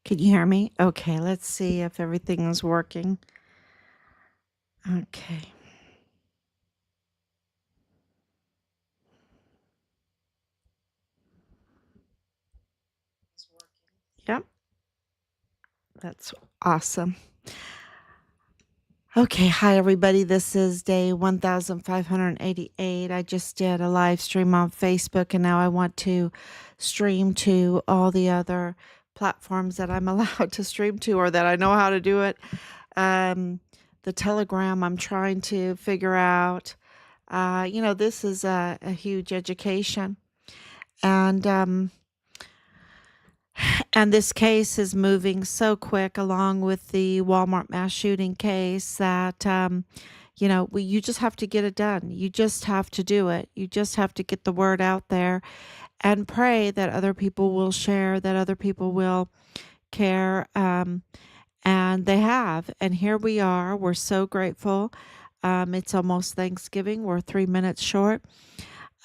Can you hear me? Okay, let's see if everything is working. Okay. Yep, that's awesome. Okay, hi everybody. This is day 1588. I just did a live stream on Facebook and now I want to stream to all the other platforms that I'm allowed to stream to or that I know how to do it. The Telegram, I'm trying to figure out. This is a huge education. And and this case is moving so quick along with the Walmart mass shooting case that, you just have to get it done. You just have to do it. You just have to get the word out there and pray that other people will share, that other people will care. And they have. And here we are. We're so grateful. It's almost Thanksgiving. We're 3 minutes short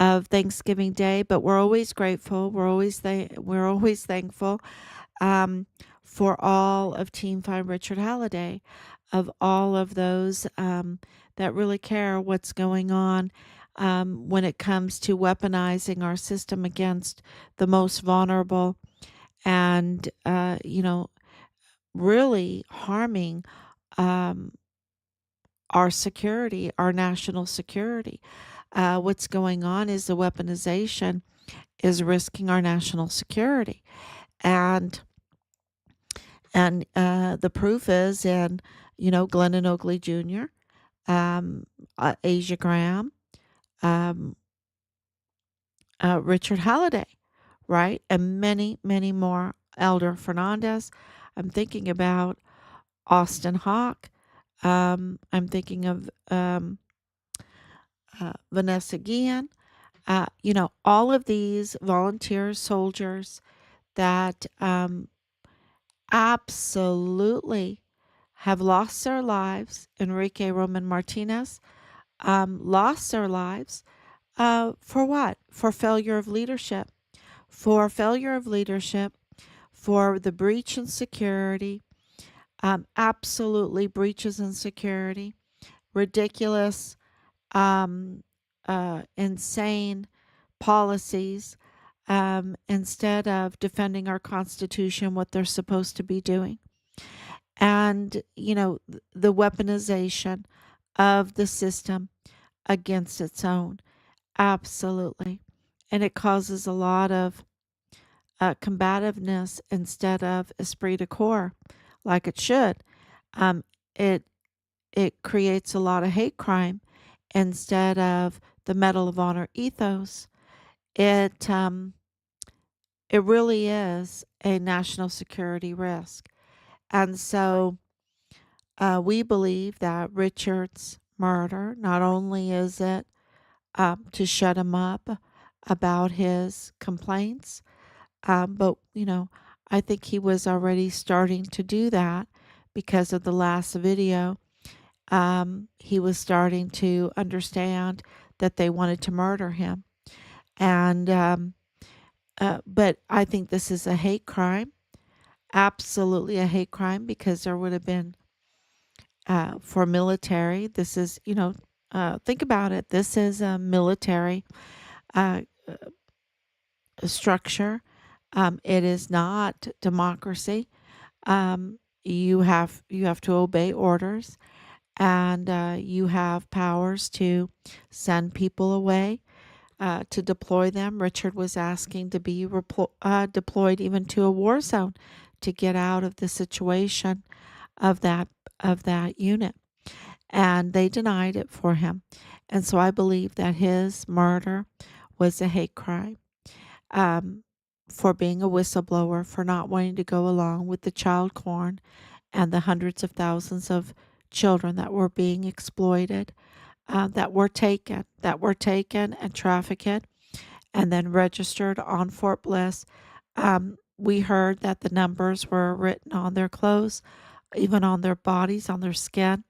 of Thanksgiving Day, but we're always grateful. We're always thankful for all of Team Find Richard Halliday, of all of those that really care what's going on when it comes to weaponizing our system against the most vulnerable and, really harming um, our security, our national security. What's going on is the weaponization is risking our national security. And the proof is in, Glennon Oakley Jr., Asia Graham, um, Richard Halliday, right? And many, many more. Elder Fernandez. I'm thinking about Austin Hawk. I'm thinking of Vanessa Guillen. All of these volunteers, soldiers that absolutely have lost their lives. Enrique Roman Martinez lost their lives for what? For failure of leadership. For failure of leadership, for the breach in security, absolutely breaches in security, ridiculous, insane policies, instead of defending our Constitution, what they're supposed to be doing. And, the weaponization of the system against its own. Absolutely. And it causes a lot of combativeness instead of esprit de corps, like it should. Um, it it creates a lot of hate crime instead of the Medal of Honor ethos. It it really is a national security risk, and so we believe that Richard's murder not only is it to shut him up about his complaints, but I think he was already starting to do that because of the last video. He was starting to understand that they wanted to murder him. And, but I think this is a hate crime, absolutely a hate crime, because there would have been, for military, this is, think about it. This is a military uh, structure. It is not democracy. You have to obey orders, and you have powers to send people away, to deploy them. Richard was asking to be deployed even to a war zone to get out of the situation of that unit, and they denied it for him. And so I believe that his murder was a hate crime, um, for being a whistleblower, for not wanting to go along with the child corn and the hundreds of thousands of children that were being exploited, that were taken and trafficked and then registered on Fort Bliss. We heard that the numbers were written on their clothes, even on their bodies, on their skin,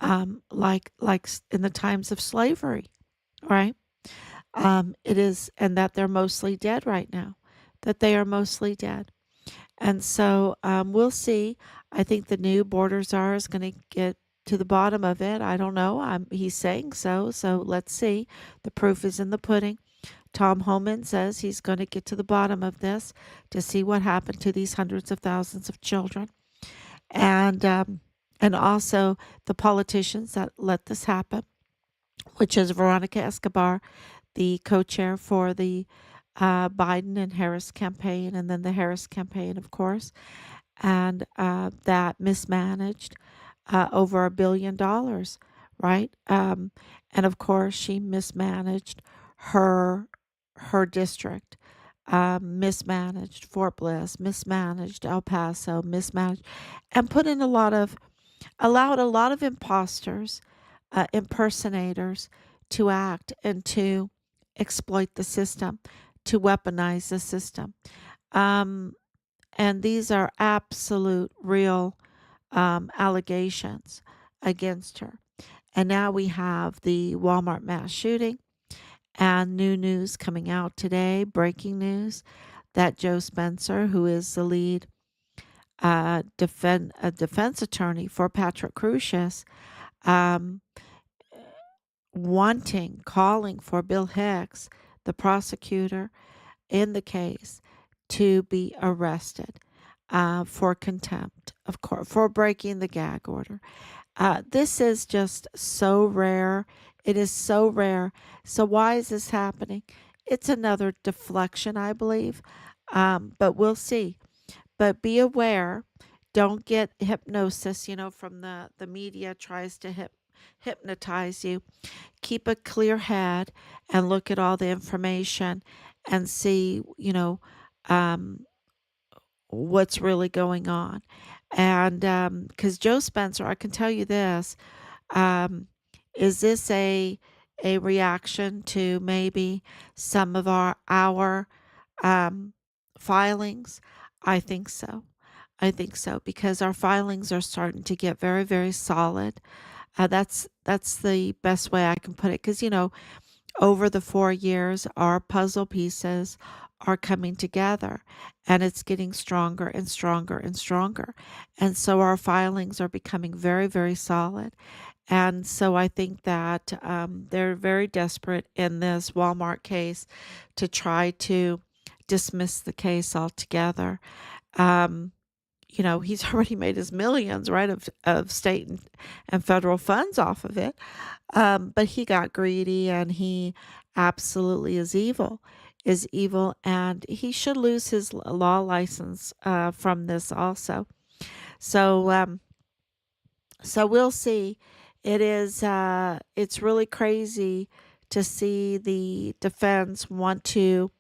like in the times of slavery, right? It is, and that they're mostly dead right now, that they are mostly dead. And so we'll see. I think the new border czar is going to get to the bottom of it. I don't know. He's saying so. So let's see. The proof is in the pudding. Tom Homan says he's going to get to the bottom of this to see what happened to these hundreds of thousands of children, and um, and also the politicians that let this happen, which is Veronica Escobar, the co-chair for the Biden and Harris campaign, and then the Harris campaign, of course, and that mismanaged over $1 billion, right? And of course, she mismanaged her her district, mismanaged Fort Bliss, mismanaged El Paso, mismanaged, and put in allowed a lot of imposters, impersonators, to act and to exploit the system, to weaponize the system. Um, and these are absolute, real allegations against her. And now we have the Walmart mass shooting and new news coming out today, breaking news, that Joe Spencer, who is the lead defense attorney for Patrick Crusius, um, calling for Bill Hicks, the prosecutor in the case, to be arrested for contempt of court, for breaking the gag order. This is just so rare. It is so rare. So, why is this happening? It's another deflection, I believe, but we'll see. But be aware. Don't get hypnosis, from the media tries to hypnotize you. Keep a clear head and look at all the information and see, um, what's really going on. And because Joe Spencer, I can tell you this, um, is this a reaction to maybe some of our um, filings? I think so. I think so because our filings are starting to get very, very solid. That's the best way I can put it. Because over the 4 years, our puzzle pieces are coming together, and it's getting stronger and stronger and stronger. And so our filings are becoming very, very solid. And so I think that they're very desperate in this Walmart case to try to dismiss the case altogether. Um, he's already made his millions, right, of state and federal funds off of it. But he got greedy, and he absolutely is evil, and he should lose his law license from this also. So, so we'll see. It's really crazy to see the defense want to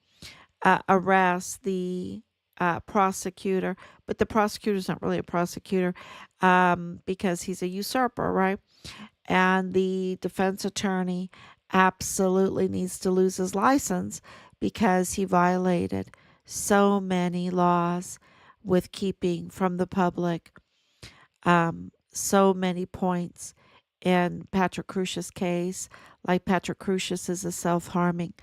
arrest the prosecutor, but the prosecutor's not really a prosecutor because he's a usurper, right? And the defense attorney absolutely needs to lose his license because he violated so many laws with keeping from the public so many points in Patrick Crusius' case. Like, Patrick Crusius is a self-harming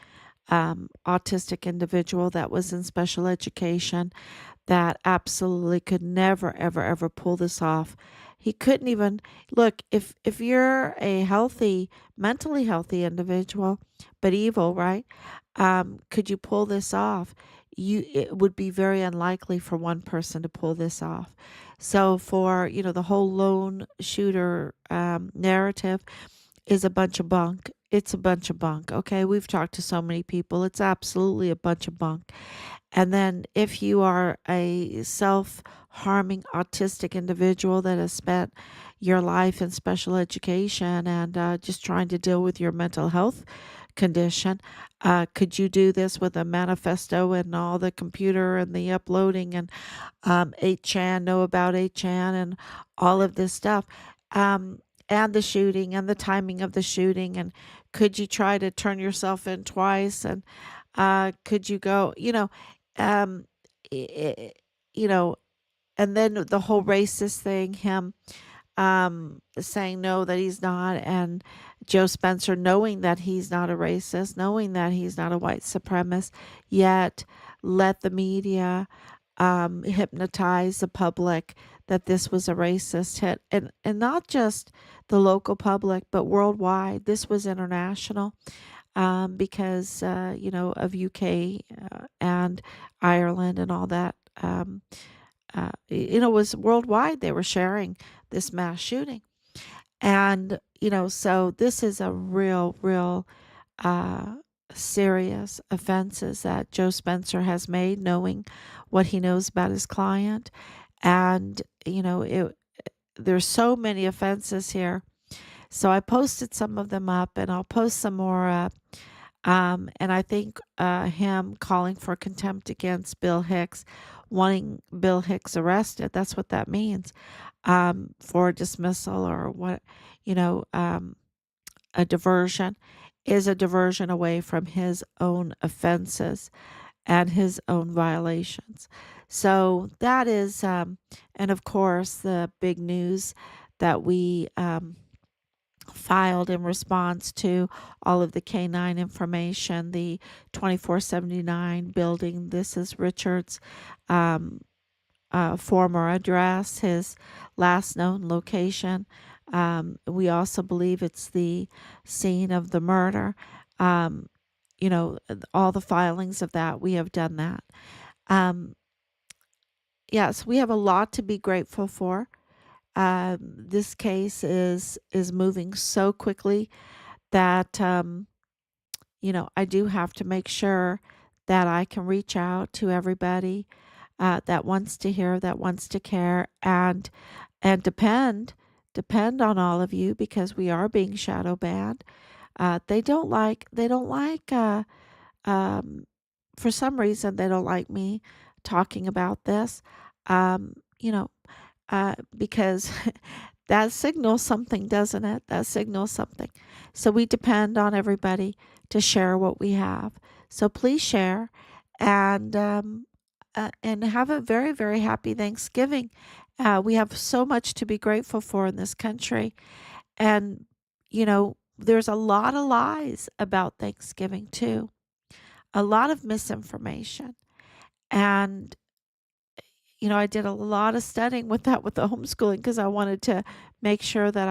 autistic individual that was in special education that absolutely could never, ever, ever pull this off. He couldn't even look. If you're a healthy, mentally healthy individual, but evil, right? Could you pull this off? It would be very unlikely for one person to pull this off. So for the whole lone shooter narrative is a bunch of bunk. It's a bunch of bunk. Okay, we've talked to so many people. It's absolutely a bunch of bunk. And then if you are a self-harming autistic individual that has spent your life in special education and just trying to deal with your mental health condition, could you do this with a manifesto and all the computer and the uploading and 8chan, know about 8chan and all of this stuff? And the shooting and the timing of the shooting, and could you try to turn yourself in twice, and could you go, um, i- you know, and then the whole racist thing, him saying no, that he's not, and Joe Spencer knowing that he's not a racist, knowing that he's not a white supremacist, yet let the media hypnotize the public that this was a racist hit, and not just the local public, but worldwide. This was international, because of UK, and Ireland and all that. It was worldwide. They were sharing this mass shooting, and so this is a real uh, serious offenses that Joe Spencer has made, knowing what he knows about his client. And there's so many offenses here. So I posted some of them up, and I'll post some more up. And I think him calling for contempt against Bill Hicks, wanting Bill Hicks arrested, that's what that means, for dismissal, or what, you know, um, a diversion, is a diversion away from his own offenses and his own violations. So that is, and of course, the big news that we filed in response to all of the K9 information, the 2479 building. This is Richard's um, former address, his last known location. We also believe it's the scene of the murder. Um, all the filings of that, we have done that. Um, yes, we have a lot to be grateful for. This case is moving so quickly that I do have to make sure that I can reach out to everybody that wants to hear, that wants to care, and depend on all of you, because we are being shadow banned. They don't like um, for some reason they don't like me talking about this. Um, you know, because that signals something, doesn't it? That signals something. So we depend on everybody to share what we have. So please share, and have a very, very happy Thanksgiving. We have so much to be grateful for in this country. And, there's a lot of lies about Thanksgiving too, a lot of misinformation. And I did a lot of studying with that, with the homeschooling, because I wanted to make sure that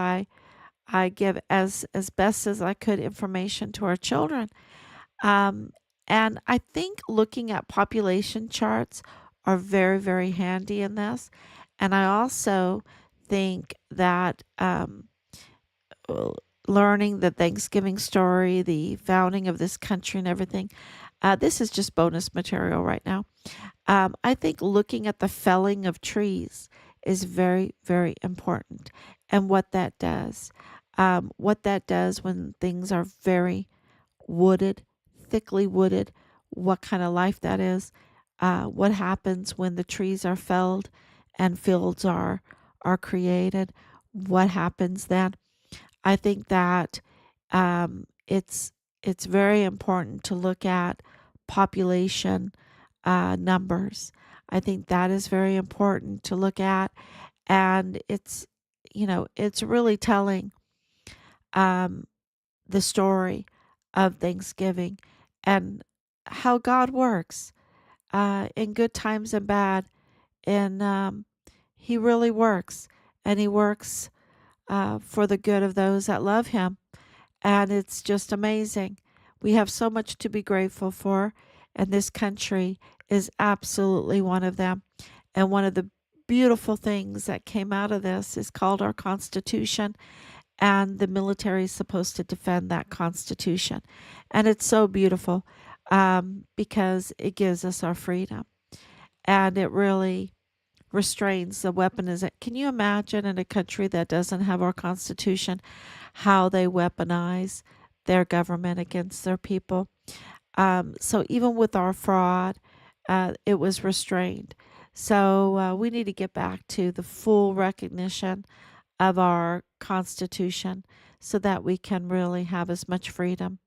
I give as best as I could information to our children. Um, and I think looking at population charts are very, very handy in this. And I also think that uh, learning the Thanksgiving story, the founding of this country, and everything, this is just bonus material right now. I think looking at the felling of trees is very, very important, and what that does. What that does when things are very wooded, thickly wooded, what kind of life that is. What happens when the trees are felled and fields are created? What happens then? I think that it's very important to look at population numbers. I think that is very important to look at, and it's really telling um, the story of Thanksgiving and how God works in good times and bad, and He really works, and He works for the good of those that love Him. And it's just amazing. We have so much to be grateful for, and this country is absolutely one of them. And one of the beautiful things that came out of this is called our Constitution, and the military is supposed to defend that Constitution. And it's so beautiful, because it gives us our freedom, and it really restrains the weaponization. Can you imagine, in a country that doesn't have our Constitution, how they weaponize their government against their people? So even with our fraud, it was restrained. So we need to get back to the full recognition of our Constitution, so that we can really have as much freedom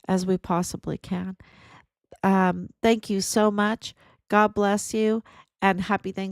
as we possibly can. Thank you so much. God bless you, and happy Thanksgiving.